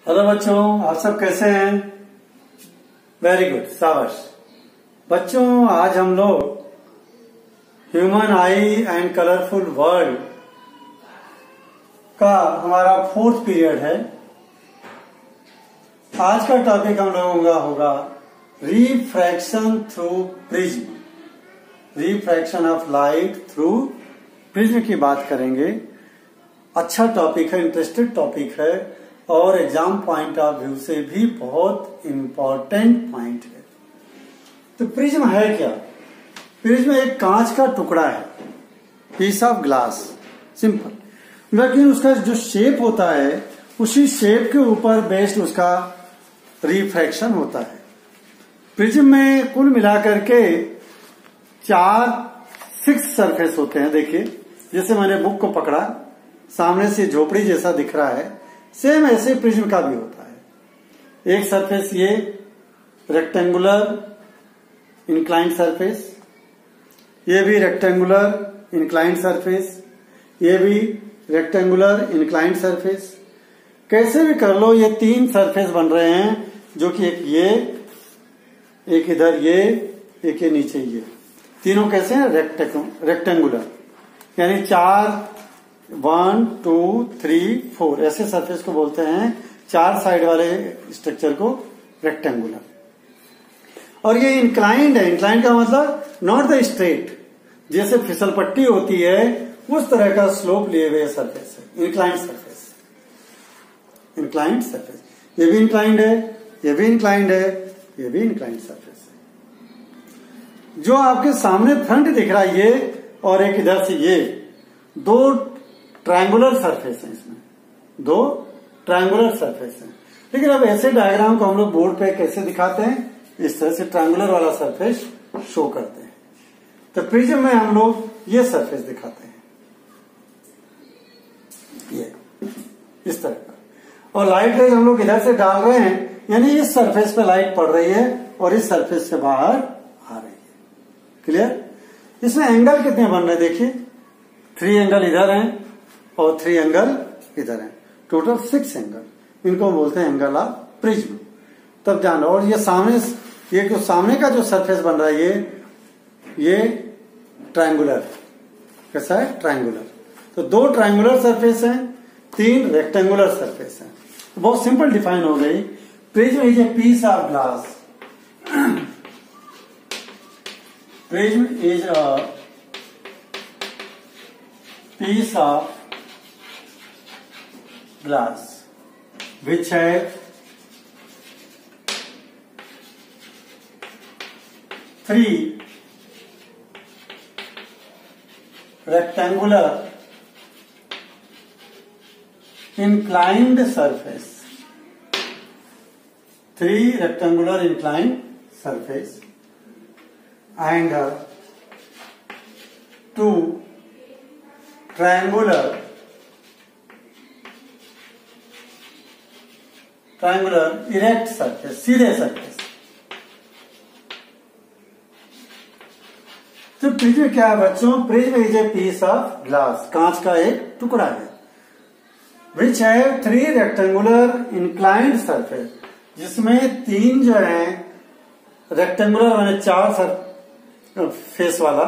Hello बच्चों, आप सब कैसे हैं? वेरी गुड, शाबाश। बच्चों, आज हम लोग human I and colourful world का हमारा 4th पीरियड है। आज का टॉपिक हम लोगों का होगा refraction through prism, refraction of light through prism की बात करेंगे। अच्छा टॉपिक है, इंटरेस्टेड टॉपिक है और एग्जाम पॉइंट ऑफ व्यू से भी बहुत इंपॉर्टेंट पॉइंट है। तो प्रिज्म है क्या? प्रिज्म एक कांच का टुकड़ा है, पीस ऑफ ग्लास, सिंपल। लेकिन उसका जो शेप होता है उसी शेप के ऊपर बेस्ड उसका रिफ्रैक्शन होता है। प्रिज्म में कुल मिलाकर के 6 सरफेस होते हैं। देखिए, जैसे मैंने बुक को पकड़ा, सामने से झोपड़ी जैसा दिख रहा है, सेम ऐसे प्रिज्म का भी होता है। एक सरफेस ये रेक्टेंगुलर इंक्लाइंड सरफेस, ये भी रेक्टेंगुलर इंक्लाइंड सरफेस, ये भी रेक्टेंगुलर इंक्लाइंड सरफेस। कैसे भी कर लो, ये 3 सरफेस बन रहे हैं, जो कि एक ये, एक इधर ये, एक ये नीचे ये। तीनों कैसे हैं? रेक्टेंगुलर, यानी 1 2 3 4 ऐसे सरफेस को बोलते हैं। 4 साइड वाले स्ट्रक्चर को रेक्टेंगुलर। और ये इंक्लाइंड है। इंक्लाइंड का मतलब नॉट द स्ट्रेट, जैसे फिसल पट्टी होती है उस तरह का स्लोप लिए हुए सरफेस है इंक्लाइंड सरफेस। इंक्लाइंड सरफेस, ये भी इंक्लाइंड है, ये भी इंक्लाइंड है, ये भी इंक्लाइंड सरफेस है। जो आपके सामने फ्रंट दिख रहा है ये, और एक इधर से ये, 2 ट्रायंगुलर सरफेस है। इसमें 2 ट्रायंगुलर सरफेस है। लेकिन अब ऐसे डायग्राम को हम लोग बोर्ड पे कैसे दिखाते हैं? इस तरह से ट्रायंगुलर वाला सरफेस शो करते हैं। तो प्रिज्म में हम लोग ये सरफेस दिखाते हैं, ये इस तरह का। और लाइट रेज हम लोग इधर से डाल रहे हैं, यानी इस सरफेस पे लाइट पड़ रही है और इस सरफेस से बाहर आ रही है। क्लियर? इसमें एंगल कितने बन रहे हैं? देखिए, 3 एंगल इधर हैं और 3 एंगल इधर हैं, टोटल 6 एंगल। इनको बोलते हैं एंगल ऑफ प्रिज्म। तब जानो। और ये सामने, ये जो सामने का जो सरफेस बन रहा है ये ट्रायंगुलर, कैसा है? ट्रायंगुलर। तो 2 ट्रायंगुलर सरफेस हैं, 3 रेक्टेंगुलर सरफेस हैं। तो बहुत सिंपल डिफाइन हो गई। Prism is a piece of glass. Prism is a piece of glass which have 3 rectangular inclined surface, 3 rectangular inclined surface and 2 triangular erect surface, सीधे surface. तो prism क्या है बच्चों? Prism is a piece of glass, कांच का एक टुकड़ा है, विच है 3 रेक्टेंगुलर इंक्लाइंड सरफेस, जिसमें 3 जो है रेक्टेंगुलर माने 4 फेस वाला,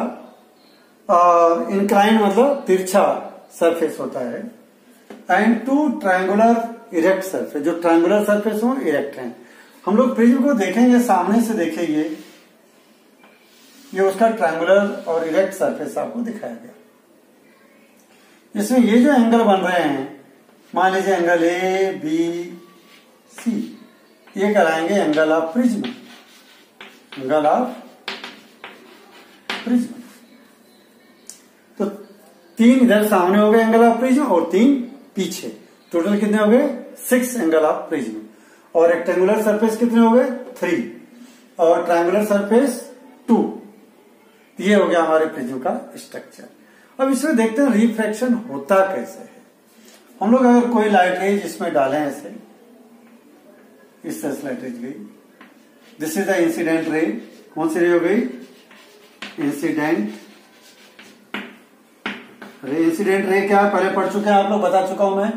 और इंक्लाइंड मतलब तिरछा सरफेस होता है, एंड 2 ट्रायंगुलर इरेक्ट सरफेस, जो ट्रायंगुलर सरफेस हो इरेक्ट हैं। हम लोग प्रिज्म को देखेंगे, सामने से देखेंगे, ये उसका ट्रायंगुलर और इरेक्ट सरफेस आपको दिखाया गया। इसमें ये जो एंगल बन रहे हैं, मान लीजिए एंगल ए बी सी, ये कहलाएंगे angle of prism, angle of prism. तो 3 इधर सामने हो गए एंगल ऑफ प्रिज्म और 3 पीछे, टोटल कितने हो गए? 6 एंगल ऑफ प्रिज्म। और रेक्टेंगुलर सरफेस कितने हो गए? 3, और ट्रायंगुलर सरफेस 2। ये हो गया हमारे प्रिज्म का स्ट्रक्चर। अब इसमें देखते हैं रिफ्रैक्शन होता कैसे है। हम लोग अगर कोई लाइट रेज इसमें डालें, ऐसे इस तरह से लाइट रेज गई, this is the incident ray. कौन सी रे हो गई? Incident ray. इंसिडेंट रे क्या पहले पढ़ चुके हैं आप लोग, बता चुका हूं मैं।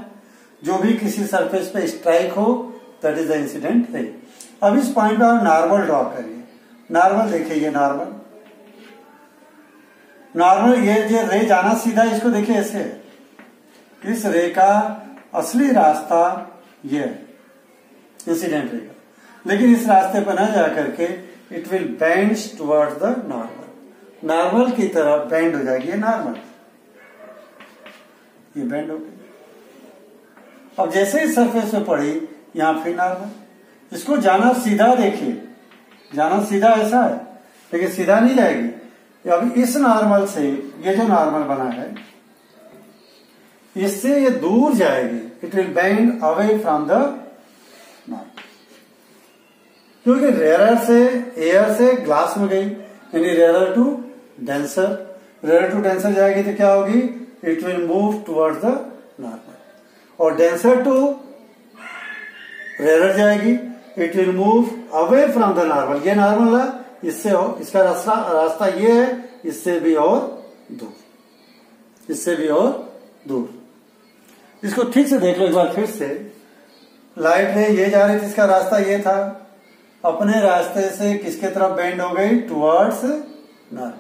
जो भी किसी सरफेस पे स्ट्राइक हो that is the incident ray. अब इस पॉइंट पे आप नॉर्मल ड्रॉ करिए। नॉर्मल देखिए, ये नॉर्मल ये जो रे जाना सीधा, इसको देखिए ऐसे है। इस रे का असली रास्ता ये है इंसिडेंट रे का, लेकिन इस रास्ते पर न जाकर के it will bend towards the normal. Normal की तरफ बेंड हो जाएगी, ये नॉर्मल, ये बेंड हो गई। अब जैसे ही सरफेस पे पड़ी यहां फिर नॉर्मल। इसको जाना सीधा देखिए, जाना सीधा ऐसा है, लेकिन सीधा नहीं जाएगी। अब इस नॉर्मल से ये जो नॉर्मल बना है, इससे ये दूर जाएगी, it will bend away from the normal, क्योंकि रेयर से एयर से ग्लास में गई, यानी rare to denser. Rare to denser जाएगी तो क्या होगी, it will move towards the normal, और डेंसर टू रेयर जाएगी, it will move away from the normal. ये नॉर्मल है, इससे इसका रास्ता ये है, इससे भी और दूर, इससे भी और दूर। इसको ठीक से देख लो एक बार फिर से। लाइट रे ये जा रही थी, इसका रास्ता ये था, अपने रास्ते से किसके तरफ बेंड हो गई, टुवर्ड्स नॉर्मल।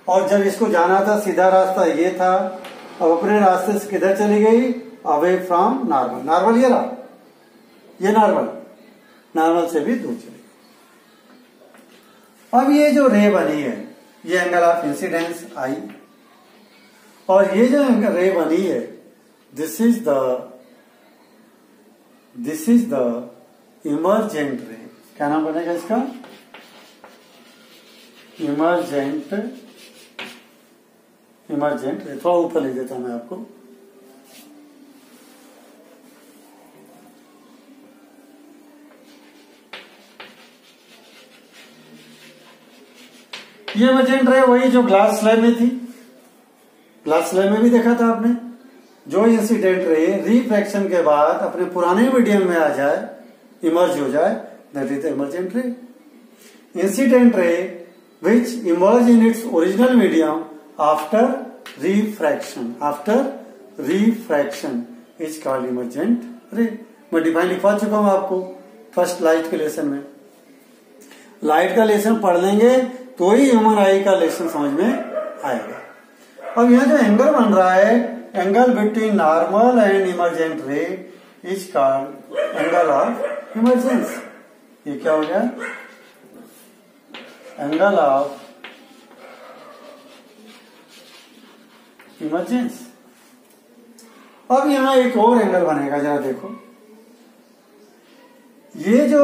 और जब इसको जाना था सीधा रास्ता ये था, अब अपने रास्ते से किधर चली गई, अवे फ्रॉम नॉर्मल। नॉर्मल ये रहा, ये नॉर्मल से भी दूर चली गई। अब ये जो रे बनी है, ये एंगल ऑफ इंसिडेंस आई, और ये जो रे बनी है, दिस इज द इमर्जेंट रे। क्या नाम बनेगा इसका, इमर्जेंट रे। थोड़ा ऊपर लिख देता हूं मैं आपको। ये इमर्जेंट रे वही जो ग्लास स्लैब में थी, ग्लास स्लैब में भी देखा था आपने। जो इंसिडेंट रे रिफ्रैक्शन के बाद अपने पुराने मीडियम में आ जाए, इमर्ज हो जाए, दैट इज द इमर्जेंट रे। Incident ray which emerge in its original medium after refraction is called emergent रे। मैं डिफाइन लिखवा चुका हूं आपको फर्स्ट लाइट के लेसन में। लाइट का लेसन पढ़ लेंगे तो ही ह्यूमन आई का लेसन समझ में आएगा। अब यहां जो एंगल बन रहा है, angle between normal and emergent रे is called angle of emergence. ये क्या हो गया, एंगल ऑफ इमर्जेंस। अब यहां एक और एंगल बनेगा, जरा देखो। ये जो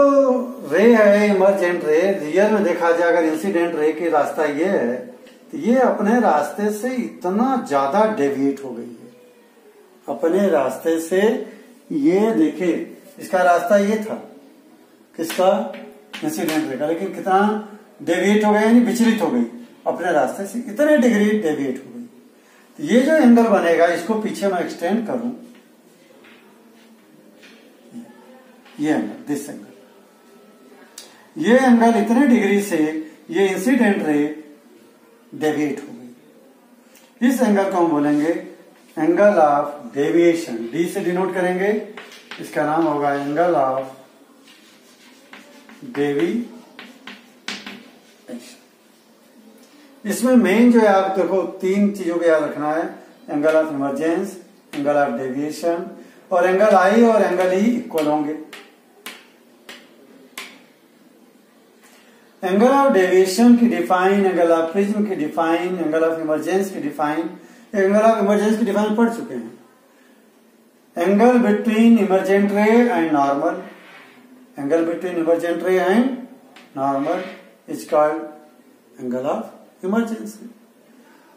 रे है इमर्जेंट रे, रियल में देखा जाए अगर इंसिडेंट रे की रास्ता ये है, तो ये अपने रास्ते से इतना ज्यादा डेविएट हो गई है, अपने रास्ते से। ये देखिए इसका रास्ता ये था, किसका, इंसिडेंट रे का, लेकिन कितना डेविएट हो गया, यानी विचलित हो गई अपने रास्ते से, इतने डिग्री डेविएट हो गई। तो ये जो एंगल बनेगा, इसको पीछे मैं एक्सटेंड करूं, ये एंगल, दिस एंगल, ये एंगल इतने डिग्री से ये इंसिडेंट रे डेविएट हो गई। इस एंगल को हम बोलेंगे एंगल ऑफ डेविएशन, डी से डिनोट करेंगे। इसका नाम होगा एंगल ऑफ डेविएशन। इसमें मेन जो है, आप देखो तीन चीजों को याद रखना है, angle of emergence, angle of deviation, और एंगल आई और एंगल ई इक्वल होंगे। एंगल ऑफ डेविएशन की डिफाइन, एंगल ऑफ प्रिज्म की डिफाइन, एंगल ऑफ इमर्जेंस की डिफाइन, एंगल ऑफ इमर्जेंस की डिफाइन पढ़ चुके हैं। एंगल बिटवीन इमर्जेंट रे and normal, angle between emergent रे and normal is called angle of emergency.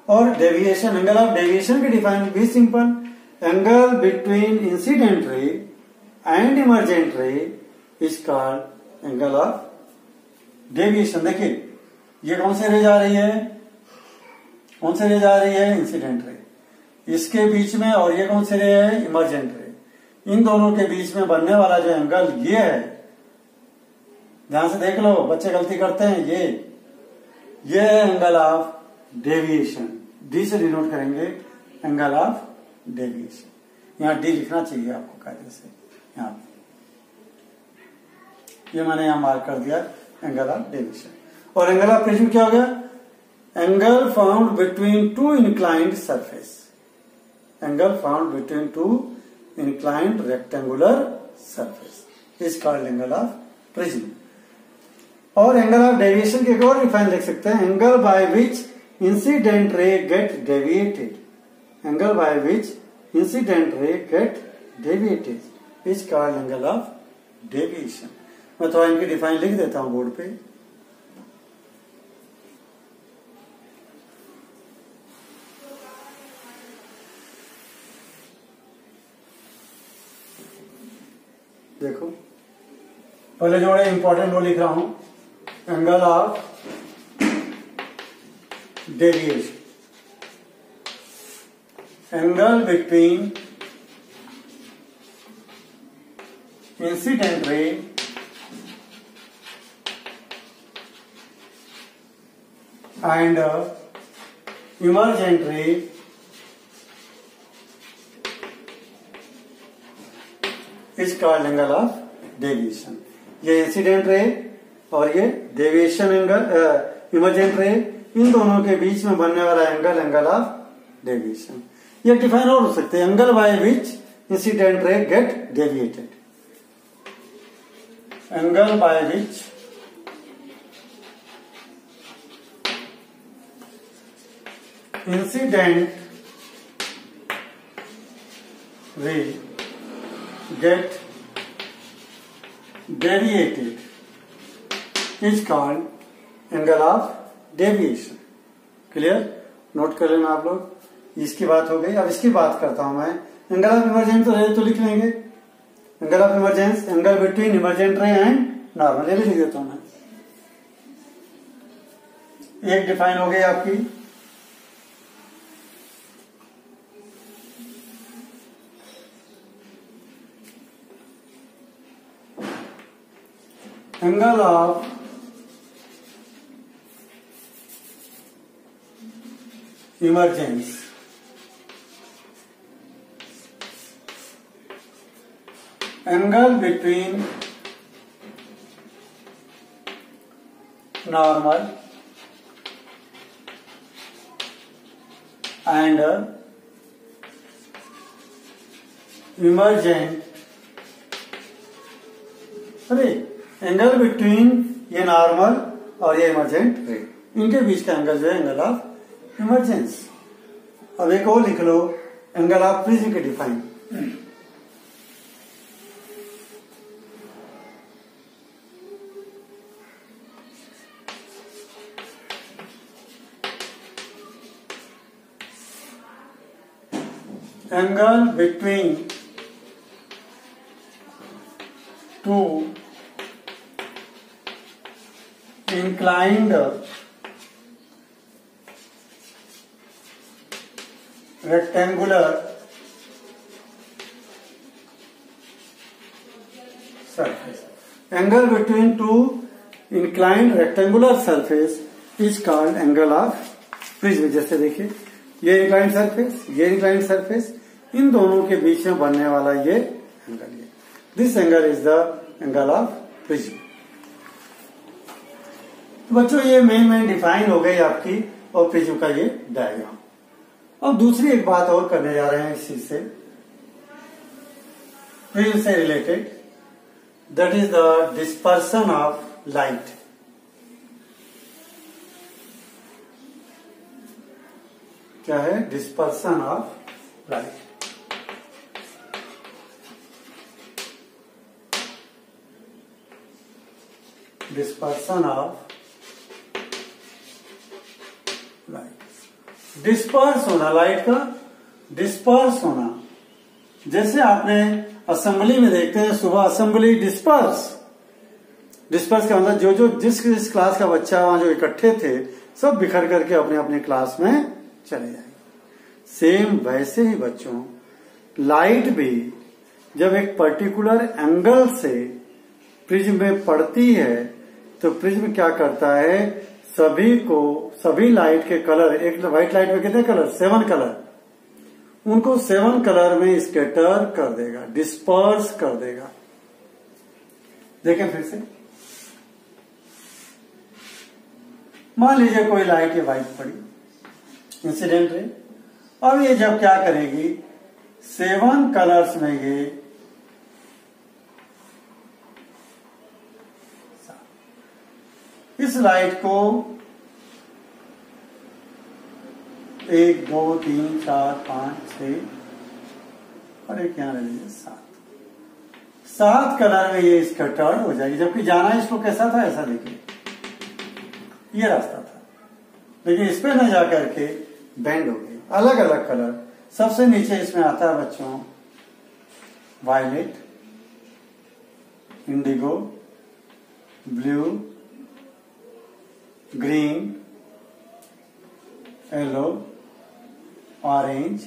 और डेविएशन, एंगल ऑफ डेविएशन की डिफाइन भी simple, angle between incident ray and emergent रे is called angle of deviation. देखिए ये कौन से रे जा रही है, कौन से रे जा रही है, इंसिडेंट रे, इसके बीच में, और ये कौन से रे है, इमर्जेंट रे। इन दोनों के बीच में बनने वाला जो एंगल ये है, ध्यान से देख लो, बच्चे गलती करते हैं, ये एंगल ऑफ डेविएशन, डी से डिनोट करेंगे एंगल ऑफ डेविएशन। यहाँ डी लिखना चाहिए आपको कायदे से, यहाँ ये मैंने यहाँ मार्क कर दिया एंगल ऑफ डेविएशन। और एंगल ऑफ प्रिज्म क्या हो गया? Angle found between two inclined surface, angle found between two inclined rectangular surface is called angle of prism. और एंगल ऑफ डेविएशन के एक और डिफाइन लिख सकते हैं, angle by which incident ray get deviated, angle by which incident ray get deviated is called angle of deviation. मैं थोड़ा इनकी डिफाइन लिख देता हूं बोर्ड पे। देखो पहले जो है इंपॉर्टेंट वो लिख रहा हूं, angle of deviation, angle between incident ray and emergent ray is called angle of deviation। ये इंसिडेंट रे और ये डेविएशन एंगल इमर्जेंट रे, इन दोनों के बीच में बनने वाला एंगल एंगल ऑफ डेविएशन। ये डिफाइन और हो सकते हैं, angle by which incident ray get deviated, angle by which incident ray get deviated is called angle of deviation। Clear? Note कर लेना आप लोग। इसकी बात हो गई। अब इसकी बात करता हूं मैं, एंगल ऑफ इमरजेंस रे तो लिख लेंगे, angle of emergence, angle between emergent ray and normal, ये भी लिख देता हूं मैं। एक डिफाइन हो गई आपकी। Angle of emergence, angle between normal and emergent ray, angle between ये नॉर्मल और ये इमरजेंट रे, इनके बीच का एंगल जो है एंगल ऑफ इमरजेंस। अब एक और लिख लो, एंगल ऑफ प्रिज्म के define, angle between two inclined rectangular surface, angle between two inclined rectangular surface is called angle of prism। जैसे देखिए ये inclined surface, ये inclined surface, इन दोनों के बीच में बनने वाला ये एंगल, ये this angle is the angle of prism. तो बच्चों ये मेन डिफाइन हो गई आपकी और प्रिज्म का ये डायग्राम। अब दूसरी एक बात और करने जा रहे हैं इस चीज से, प्रिज्म से related, that is the dispersion of light. क्या है? Dispersion of light. Dispersion of light, disperse होना लाइट का, डिस्पर्स होना। जैसे आपने असेंबली में देखते हैं, सुबह असेंबली डिस्पर्स, डिस्पर्स का मतलब जो जिस क्लास का बच्चा वहां जो इकट्ठे थे सब बिखर करके अपने अपने क्लास में चले जाएंगे। सेम वैसे ही बच्चों लाइट भी जब एक पर्टिकुलर एंगल से प्रिज्म में पड़ती है तो प्रिज्म क्या करता है, सभी लाइट के कलर, एक व्हाइट लाइट में कितने कलर? 7 कलर, उनको 7 कलर में स्कैटर कर देगा, डिस्पर्स कर देगा। देखें फिर से, मान लीजिए कोई लाइट ये वाइट पड़ी इंसिडेंट रे, अब ये जब क्या करेगी 7 कलर्स में ये इस लाइट को 1 2 3 4 5 6 और एक यहां रह 7 कलर में ये स्कैटर्ड हो जाएगी, जबकि जाना इसको कैसा था ऐसा देखिए ये रास्ता था, लेकिन इस पे न जाकर के बेंड हो गई। अलग अलग कलर सबसे नीचे इसमें आता है बच्चों violet, indigo, blue, green, yellow, orange,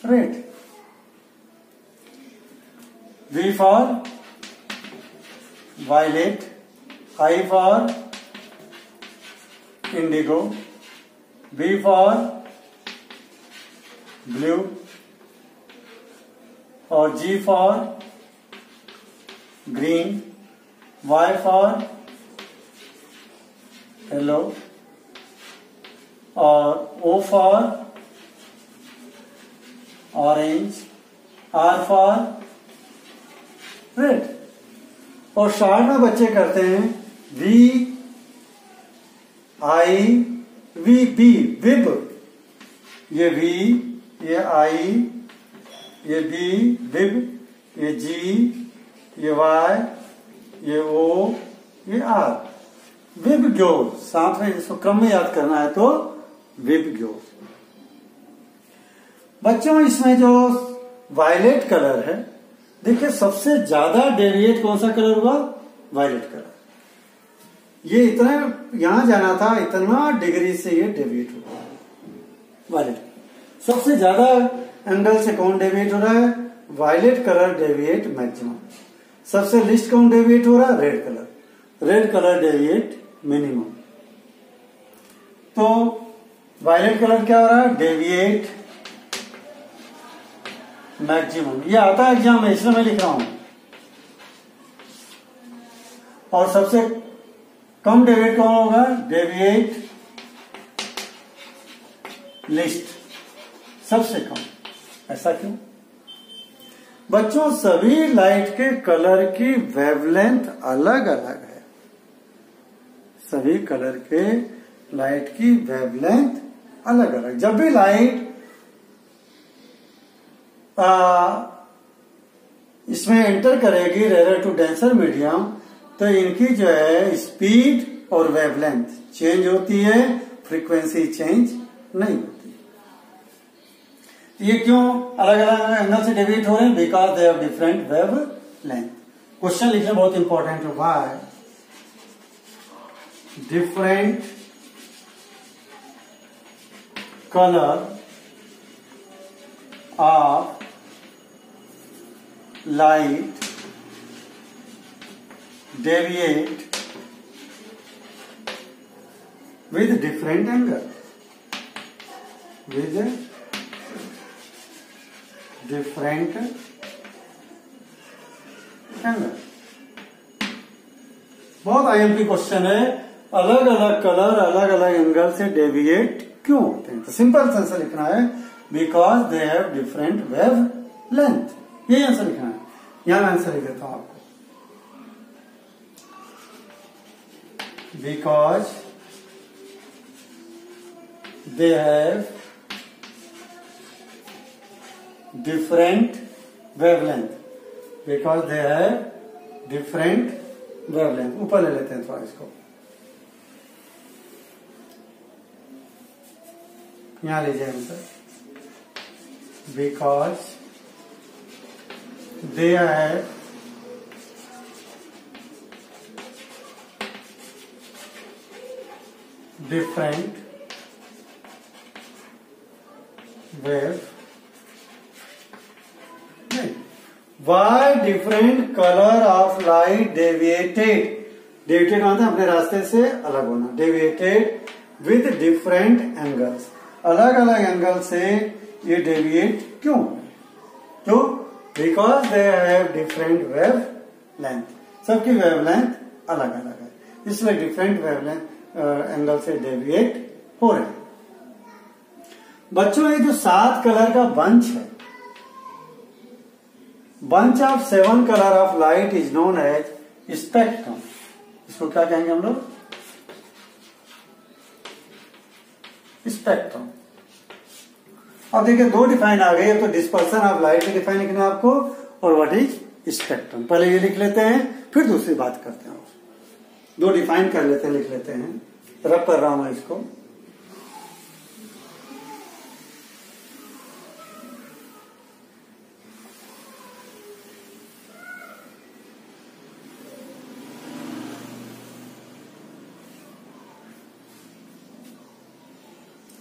red. V for violet, I for indigo, B for blue और G for green, Y for yellow और O for orange, R for red. और शॉर्ट में बच्चे करते हैं वी आई वी बी, विब, ये we, ये आई, ये बी विब, ये जी, ये वाई, ये ओ, ये आर, विब ग्योर। साथ में इसको क्रम में याद करना है तो विब ग्योर। बच्चों इसमें जो वायलेट कलर है, देखिए सबसे ज्यादा डेविएट कौन सा कलर हुआ, वायलेट कलर। ये इतना यहां जाना था, इतना डिग्री से ये डेविएट हुआ वायलेट। सबसे ज्यादा एंगल से कौन डेविएट हो रहा है, वायलेट कलर डेविएट मैक्सिमम। सबसे लिस्ट कौन डेविएट हो रहा है, red colour. Red colour deviate minimum. तो वायलेट कलर क्या हो रहा है, डेविएट मैक्सिमम। ये आता है एग्जाम में, इसलिए मैं लिख रहा हूं। और सबसे कम डेविएट कौन होगा, डेविएट लिस्ट, सबसे कम। ऐसा क्यों बच्चों, सभी लाइट के कलर की वेवलेंथ अलग अलग है। सभी कलर के लाइट की वेवलेंथ अलग अलग। जब भी लाइट इसमें एंटर करेगी रेयर टू डेंसर मीडियम, तो इनकी जो है स्पीड और वेवलेंथ चेंज होती है, फ्रीक्वेंसी चेंज नहीं होती। ये क्यों अलग अलग एंगल से डेविएट हो रहे हैं, because they have different wave length. Question लिखना बहुत इंपॉर्टेंट है, why different colour of light deviate with different angle, with different angle। बहुत आईएमपी क्वेश्चन है, अलग अलग कलर अलग अलग एंगल से डेविएट क्यों होते हैं। तो सिंपल आंसर लिखना है, because they have different wave length. यही आंसर लिखना है। यहां मैं आंसर लिख देता हूं आपको, because they have different wavelength, because they have different wavelength. ऊपर ले लेते हैं थोड़ा इसको, यहां लीजिए answer, because they have different wave। why different color of light deviated, deviated मतलब अपने रास्ते से अलग होना, deviated with different angles, अलग अलग एंगल से ये डेविएट क्यों, तो because they have different wave length. सबकी वेव लेंथ अलग अलग है, इसलिए डिफरेंट वेव लेंथ एंगल से डेविएट हो रहे हैं। बच्चों ये जो 7 कलर का बंच है, bunch of 7 colour of light is known as spectrum. इसको क्या कहेंगे हम लोग? स्पेक्ट्रम। अब देखिए 2 डिफाइन आ गई, तो डिस्पर्सन ऑफ लाइट डिफाइन करना आपको, और व्हाट इज स्पेक्ट्रम। पहले ये लिख लेते हैं, फिर दूसरी बात करते हैं। 2 डिफाइन कर लेते हैं, लिख लेते हैं, रब कर रहा हूं मैं इसको।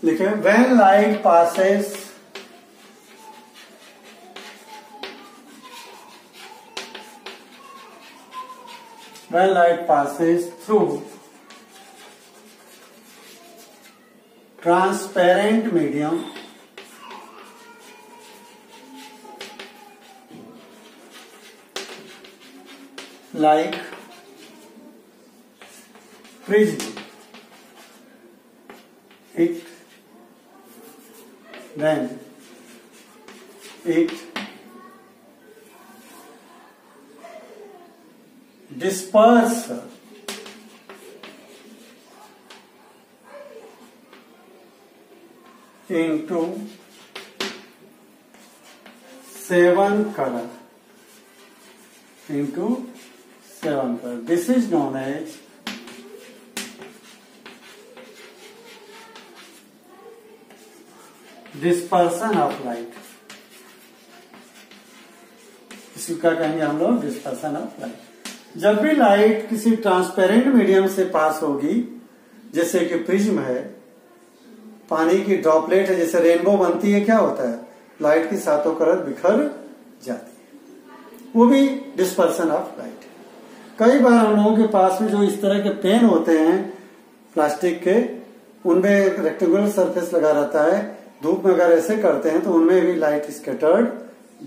लिखे, when light passes through transparent medium like prism, then it disperses into 7 color. This is known as dispersion of light. इसको क्या कहेंगे हम लोग? Dispersion of light. जब भी लाइट किसी ट्रांसपेरेंट मीडियम से पास होगी, जैसे कि प्रिज्म है, पानी की ड्रॉपलेट है, जैसे रेनबो बनती है, क्या होता है? लाइट की 7 कलर बिखर जाती है, वो भी डिस्पर्सन ऑफ लाइट। कई बार हम लोगों के पास में जो इस तरह के पेन होते हैं प्लास्टिक के, उनमें एक रेक्टेंगुलर सरफेस लगा रहता है, धूप में अगर ऐसे करते हैं तो उनमें भी लाइट स्कैटर्ड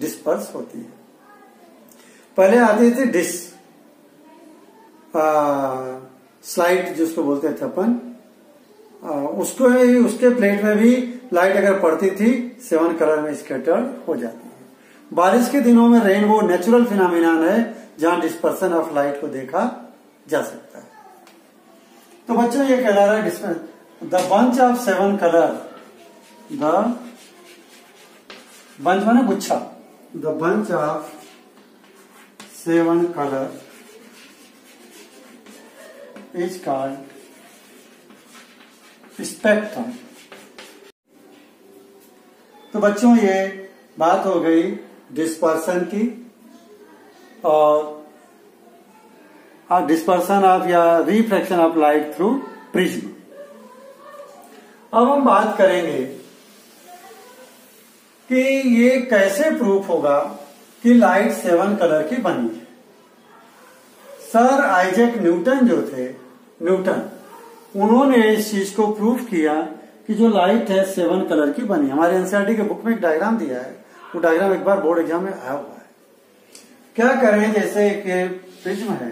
डिस्पर्स होती है। पहले आती थी डिश स्लाइड जिसको बोलते थे अपन, उसके प्लेट में भी लाइट अगर पड़ती थी 7 कलर में स्कैटर्ड हो जाती है। बारिश के दिनों में रेनबो नेचुरल फिनोमिनन है जहां डिस्पर्सन ऑफ लाइट को देखा जा सकता है। तो बच्चों ये कह रहा है the bunch of 7 colour, the bunch माने गुच्छा, the bunch of 7 colour is called spectrum. तो बच्चों ये बात हो गई डिस्पर्सन की और डिस्पर्सन ऑफ या refraction of light through prism. अब हम बात करेंगे कि ये कैसे प्रूफ होगा कि लाइट 7 कलर की बनी है। सर आइजैक न्यूटन जो थे, उन्होंने इस चीज को प्रूफ किया कि जो लाइट है 7 कलर की बनी। हमारे एनसीईआरटी के बुक में एक डायग्राम दिया है, वो डायग्राम एक बार बोर्ड एग्जाम में आया हुआ है। क्या करें, जैसे कि प्रिज्म है,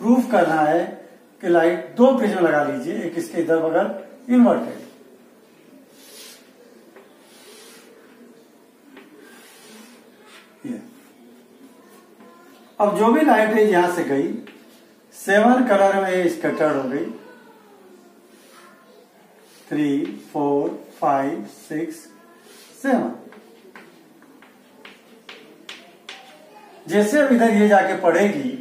प्रूफ करना है कि लाइट 2 प्रिज्म लगा लीजिए, एक इसके इधर बगल इन्वर्टेड, अब जो भी लाइट है यहां से गई 7 कलर में स्कैटर्ड हो गई, 3, 4, 5, 6, 7। जैसे अब इधर ये जाके पड़ेगी,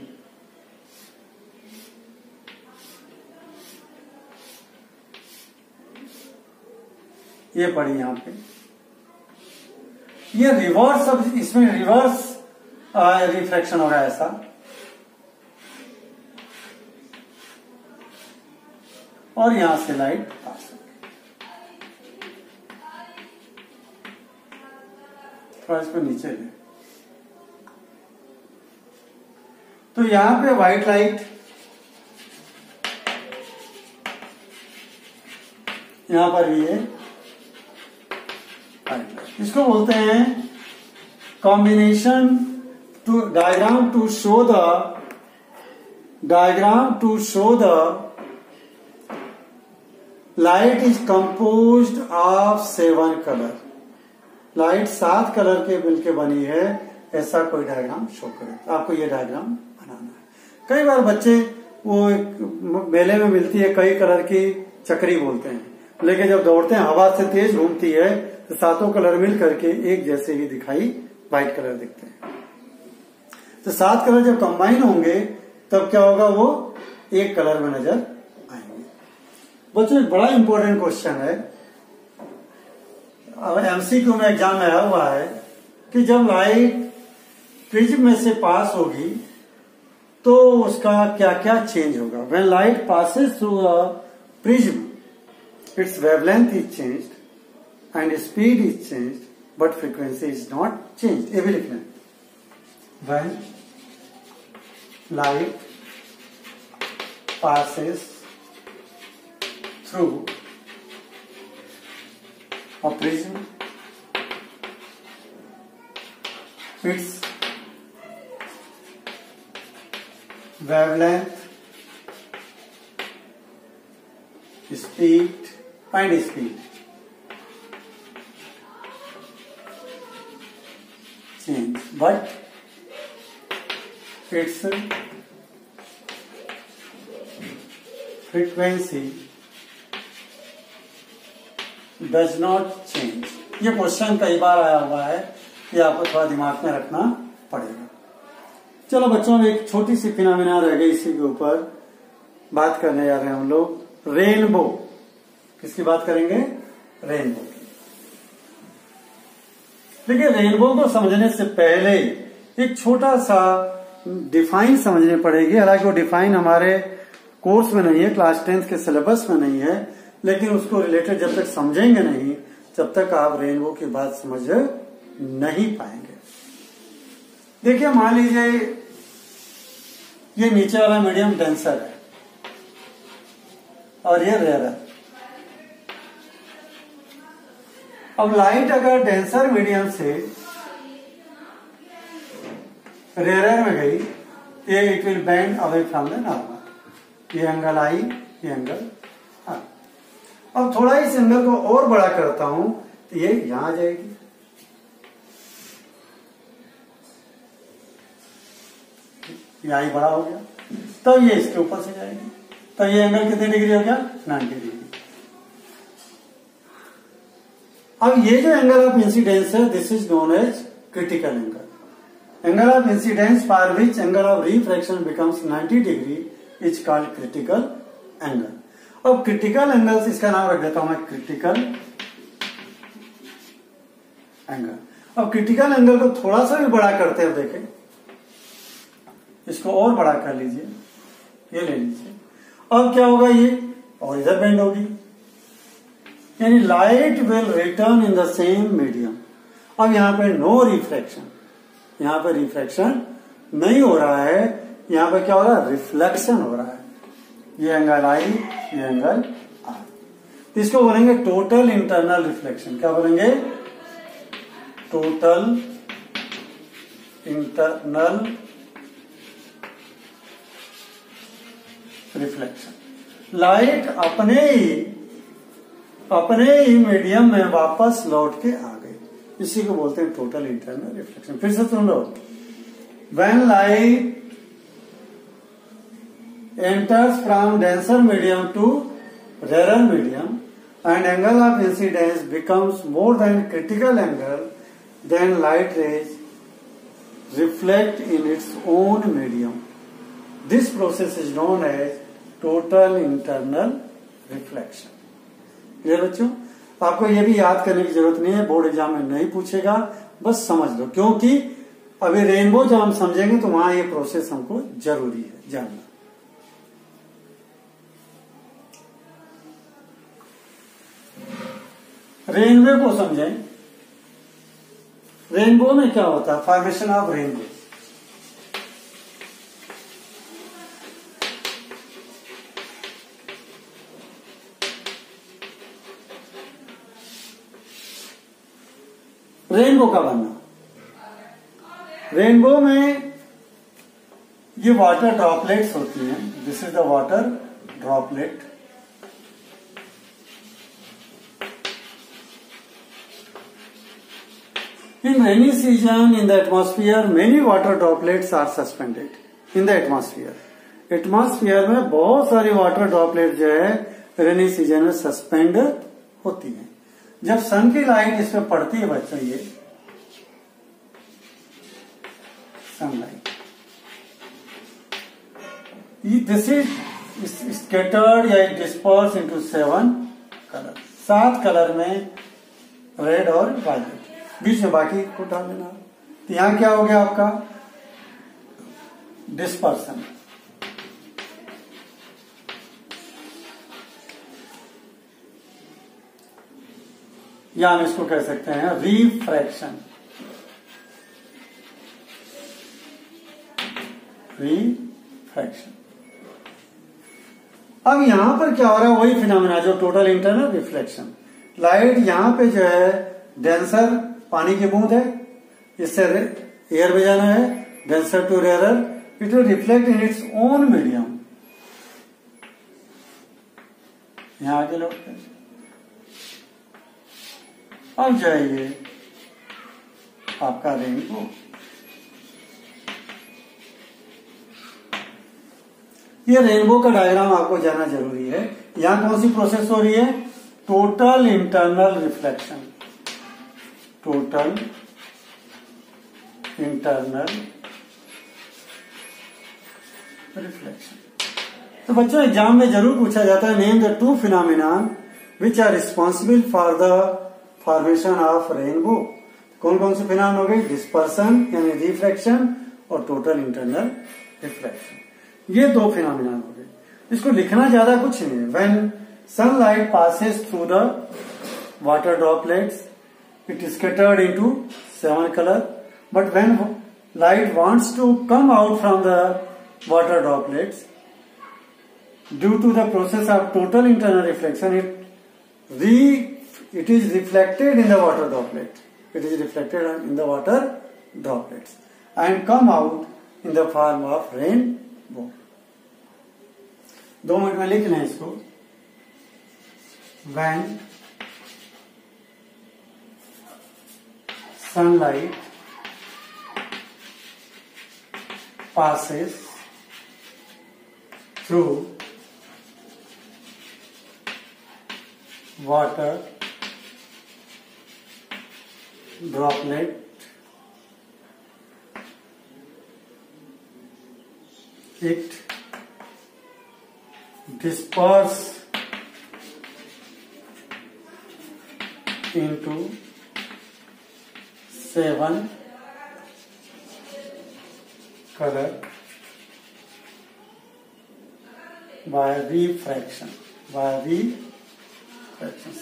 ये पड़ी यहां पे, ये रिवर्स, अब इसमें रिवर्स रिफ्रैक्शन होगा ऐसा, और यहां से लाइट पास होगी। थोड़ा इसको नीचे ले, तो यहां पे व्हाइट लाइट, यहां पर भी है, इसको बोलते हैं combination to diagram to show the light is composed of 7 colour. Light 7 colour के मिलके बनी है, ऐसा कोई डायग्राम शो करे। आपको ये डायग्राम बनाना है। कई बार बच्चे वो मेले में मिलती है कई कलर की चक्री बोलते हैं, लेकिन जब दौड़ते हैं हवा से तेज घूमती है तो 7 कलर मिल करके एक जैसे ही दिखाई व्हाइट कलर दिखते हैं। तो 7 कलर जब कंबाइन होंगे तब क्या होगा, वो एक कलर में नजर आएंगे। बच्चों एक बड़ा इंपॉर्टेंट क्वेश्चन है, अब एमसीक्यू में एग्जाम में आया हुआ है कि जब लाइट प्रिज्म में से पास होगी तो उसका क्या क्या चेंज होगा। When light passes through a prism it's wavelength is changed and speed is changed but frequency is not changed. ये भी लिखना है। When light passes through a prism, its wavelength, speed change, but its frequency does not change। ये question कई बार आया हुआ है, ये आपको थोड़ा दिमाग में रखना पड़ेगा। चलो बच्चों, एक छोटी सी फिनोमेना रह गई, इसी के ऊपर बात करने जा रहे हैं हम लोग। रेनबो। किसकी बात करेंगे? रेनबो की। देखिए, रेनबो को समझने से पहले एक छोटा सा डिफाइन समझने पड़ेगी। हालांकि वो डिफाइन हमारे कोर्स में नहीं है, क्लास 10th के सिलेबस में नहीं है, लेकिन उसको रिलेटेड जब तक समझेंगे नहीं तब तक आप रेनबो की बात समझ नहीं पाएंगे। देखिए, मान लीजिए ये नीचे वाला मीडियम डेंसर है और ये रेयर। अब लाइट अगर डेंसर मीडियम से रेयर में गई, ये it will bend away from the normal. ये एंगल आई, ये एंगल आई। अब थोड़ा इस एंगल को और बड़ा करता हूं तो ये यहां जाएगी। ये आई बड़ा हो गया, तब ये इसके ऊपर से जाएगी। तो ये एंगल कितने डिग्री हो गया? 90 डिग्री। अब ये जो एंगल ऑफ इंसिडेंस है, this is known as critical angle. Angle of incidence for which angle of refraction becomes 90 degree is called critical angle. अब क्रिटिकल एंगल, इसका नाम रख देता हूं मैं क्रिटिकल एंगल। अब क्रिटिकल एंगल को थोड़ा सा भी बड़ा करते हैं, देखें, इसको और बड़ा कर लीजिए, ये ले लीजिए। अब क्या होगा, ये और इधर बेंड होगी, यानी light will return in the same medium. अब यहां पे नो रिफ्रैक्शन, यहां पे रिफ्रैक्शन नहीं हो रहा है, यहां पे क्या हो रहा है? रिफ्लेक्शन हो रहा है। ये एंगल आई, ये एंगल आई, तो इसको बोलेंगे टोटल इंटरनल रिफ्लेक्शन। क्या बोलेंगे? Total internal reflection. लाइट अपने ही मीडियम में वापस लौट के आ गई, इसी को बोलते हैं टोटल इंटरनल रिफ्लेक्शन। फिर से सुन लो। When light enters from denser medium to rarer medium and angle of incidence becomes more than critical angle, then light rays reflect in its own medium. This process is known as total internal reflection. ये बच्चों, आपको ये भी याद करने की जरूरत नहीं है, बोर्ड एग्जाम में नहीं पूछेगा, बस समझ लो, क्योंकि अभी रेनबो जब हम समझेंगे तो वहां ये प्रोसेस हमको जरूरी है जानना। रेनबो को समझें। रेनबो में क्या होता है? Formation of rainbow. रेनबो का बनना, रेनबो में ये वाटर ड्रॉपलेट्स होती हैं। This is the water droplet In rainy season in the atmosphere many water droplets are suspended in the atmosphere. Atmosphere में बहुत सारी वाटर ड्रॉपलेट जो है रेनी सीजन में सस्पेंड होती है। जब सन की लाइट इस पे पड़ती है बच्चों, ये सनलाइट, दिस इज स्कैटर्ड या डिस्पर्स इनटू 7 कलर, 7 कलर में रेड और वायलेट, बीच में बाकी को डाल देना। तो यहां क्या हो गया आपका डिस्पर्सन। या हम इसको कह सकते हैं रिफ्रैक्शन। रिफ्रैक्शन। अब यहां पर क्या हो रहा है, वही फिनोमेना जो टोटल इंटरनल रिफ्लेक्शन। लाइट यहां पे जो है डेंसर पानी की बूंद है, इससे एयर में जाना है, denser to rarer, it will reflect in its own medium. यहां आगे लोग अब जाइए आपका रेनबो। ये रेनबो का डायग्राम आपको जानना जरूरी है। यहां कौन सी प्रोसेस हो रही है, total internal reflection, total internal reflection. तो बच्चों एग्जाम में जरूर पूछा जाता है, name the 2 phenomena which are responsible for the formation of rainbow. कौन कौन से फिनोमेना हो गए, डिस्पर्सन यानी रिफ्लेक्शन और टोटल इंटरनल रिफ्लेक्शन। ये 2 फिनोमेना हो गए। इसको लिखना ज्यादा कुछ नहीं है। When sunlight passes through the water droplets it is scattered into 7 colour, but when light wants to come out from the water droplets due to the process of total internal reflection it is reflected in the water droplet. It is reflected in the water droplets and come out in the form of rainbow. 2 minute में लिख लें इसको। When sunlight passes through water droplet, it disperses into 7 color by refraction,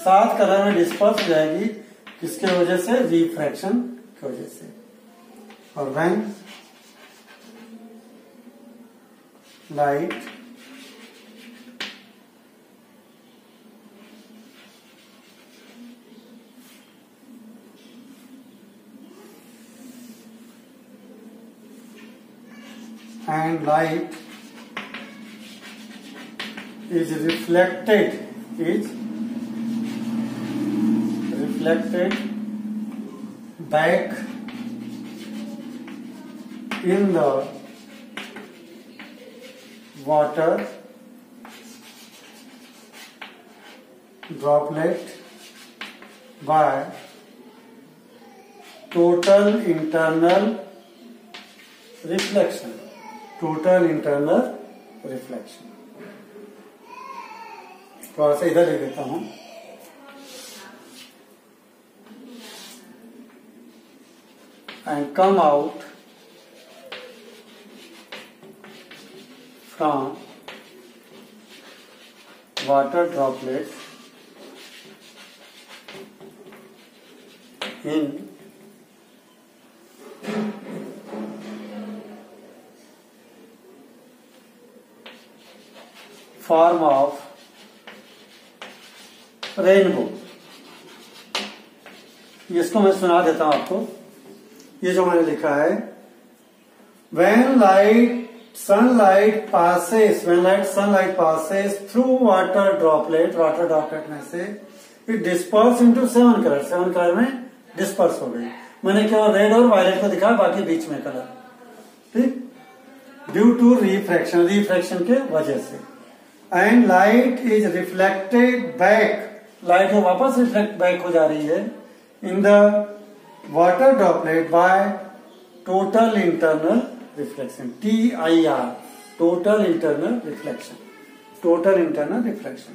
7 colour में disperse हो जाएगी, किसके वजह से, रिफ्रैक्शन की वजह से। और when light and light is reflected back in the water droplet by total internal reflection. Total internal reflection. थोड़ा सा इधर ले लेता हूं। And come out from water droplets in form of rainbow. इसको मैं सुना देता हूं आपको। ये जो मैंने लिखा है, when sunlight passes through water droplet में से it disperse into 7 colour, 7 colour में डिस्पर्स हो गई। मैंने केवल रेड और वायलेट को दिखाया, बाकी बीच में कलर, ठीक। ड्यू टू रिफ्रैक्शन, रिफ्रैक्शन के वजह से। And light is reflected back, light जो वापस रिफ्लेक्ट बैक हो जा रही है in the water droplet by total internal reflection, TIR, total internal reflection, total internal reflection.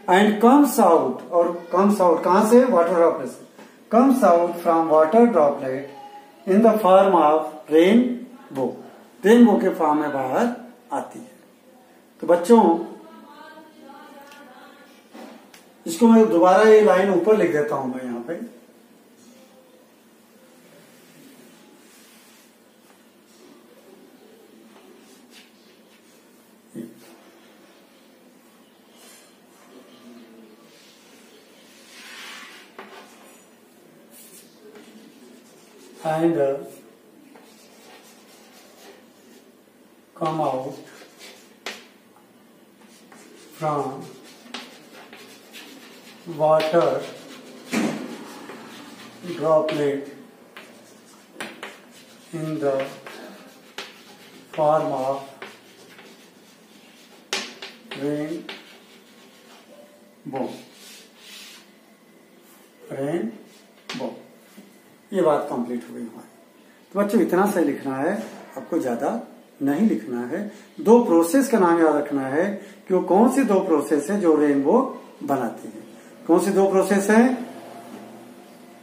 And comes out, और कम्स आउट कहां से, वाटर ड्रॉपलेट से, comes out from water droplet in the form of rainbow, rainbow के form में बाहर आती है। तो बच्चों इसको मैं दोबारा ये लाइन ऊपर लिख देता हूं मैं यहां पे, and come out from water droplet in the form of rainbow, rainbow। ये बात कंप्लीट हो गई हमारी। तो बच्चों इतना सा लिखना है, आपको ज्यादा नहीं लिखना है। दो प्रोसेस का नाम याद रखना है कि वो कौन सी दो प्रोसेस है जो रेनबो बनाती है। कौन सी दो प्रोसेस है,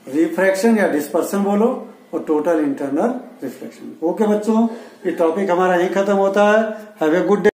रिफ्रैक्शन या डिस्पर्सन बोलो, और टोटल इंटरनल रिफ्लेक्शन। ओके बच्चों, ये टॉपिक हमारा यहीं खत्म होता है। Have a good day.